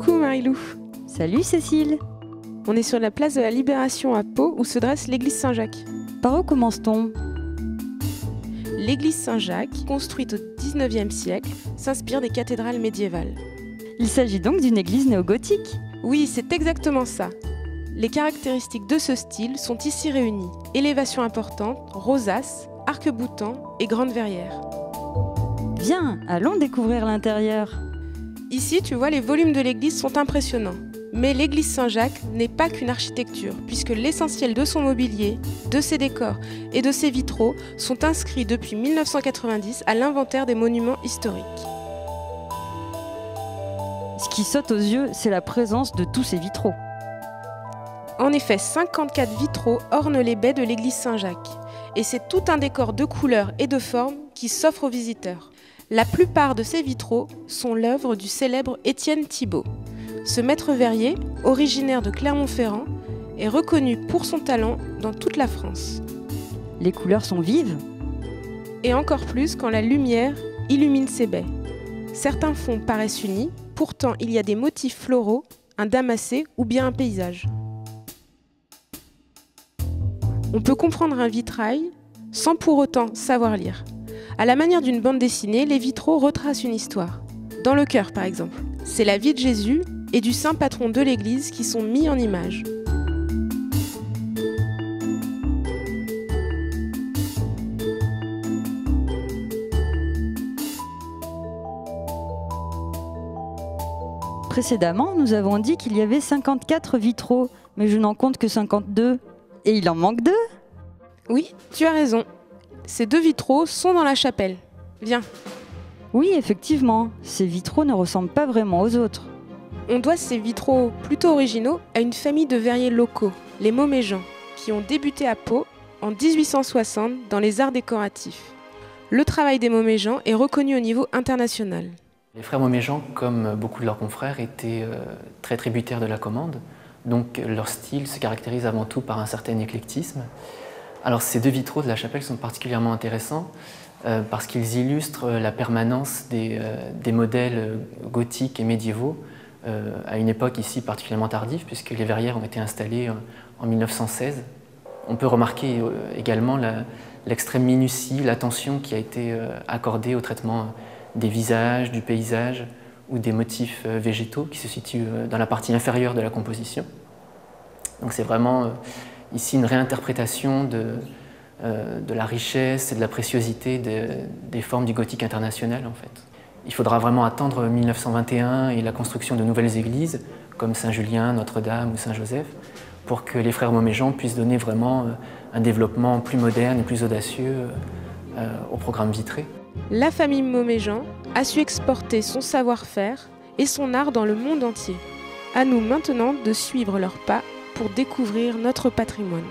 Coucou Marilou. Salut Cécile. On est sur la place de la Libération à Pau où se dresse l'église Saint-Jacques. Par où commence-t-on? L'église Saint-Jacques, construite au XIXe siècle, s'inspire des cathédrales médiévales. Il s'agit donc d'une église néo-gothique? Oui, c'est exactement ça. Les caractéristiques de ce style sont ici réunies. Élévation importante, rosace, arc-boutant et grande verrière. Viens, allons découvrir l'intérieur. Ici, tu vois, les volumes de l'église sont impressionnants. Mais l'église Saint-Jacques n'est pas qu'une architecture, puisque l'essentiel de son mobilier, de ses décors et de ses vitraux sont inscrits depuis 1990 à l'inventaire des monuments historiques. Ce qui saute aux yeux, c'est la présence de tous ces vitraux. En effet, 54 vitraux ornent les baies de l'église Saint-Jacques. Et c'est tout un décor de couleurs et de formes qui s'offre aux visiteurs. La plupart de ces vitraux sont l'œuvre du célèbre Étienne Thibaut. Ce maître verrier, originaire de Clermont-Ferrand, est reconnu pour son talent dans toute la France. Les couleurs sont vives. Et encore plus quand la lumière illumine ses baies. Certains fonds paraissent unis, pourtant il y a des motifs floraux, un damassé ou bien un paysage. On peut comprendre un vitrail sans pour autant savoir lire. À la manière d'une bande dessinée, les vitraux retracent une histoire. Dans le chœur par exemple, c'est la vie de Jésus et du saint patron de l'Église qui sont mis en image. Précédemment, nous avons dit qu'il y avait 54 vitraux, mais je n'en compte que 52. Et il en manque 2? Oui, tu as raison. Ces 2 vitraux sont dans la chapelle. Viens. Oui, effectivement, ces vitraux ne ressemblent pas vraiment aux autres. On doit ces vitraux plutôt originaux à une famille de verriers locaux, les Moméjean, qui ont débuté à Pau en 1860 dans les arts décoratifs. Le travail des Moméjean est reconnu au niveau international. Les frères Moméjean, comme beaucoup de leurs confrères, étaient très tributaires de la commande. Donc leur style se caractérise avant tout par un certain éclectisme. Alors ces 2 vitraux de la chapelle sont particulièrement intéressants parce qu'ils illustrent la permanence des modèles gothiques et médiévaux à une époque ici particulièrement tardive puisque les verrières ont été installées en 1916. On peut remarquer également l'extrême minutie, l'attention qui a été accordée au traitement des visages, du paysage ou des motifs végétaux qui se situent dans la partie inférieure de la composition. Donc c'est vraiment ici une réinterprétation de la richesse et de la préciosité des formes du gothique international en fait. Il faudra vraiment attendre 1921 et la construction de nouvelles églises comme Saint-Julien, Notre-Dame ou Saint-Joseph pour que les frères Moméjean puissent donner vraiment un développement plus moderne et plus audacieux au programme vitré. La famille Moméjean a su exporter son savoir-faire et son art dans le monde entier. À nous maintenant de suivre leurs pas pour découvrir notre patrimoine.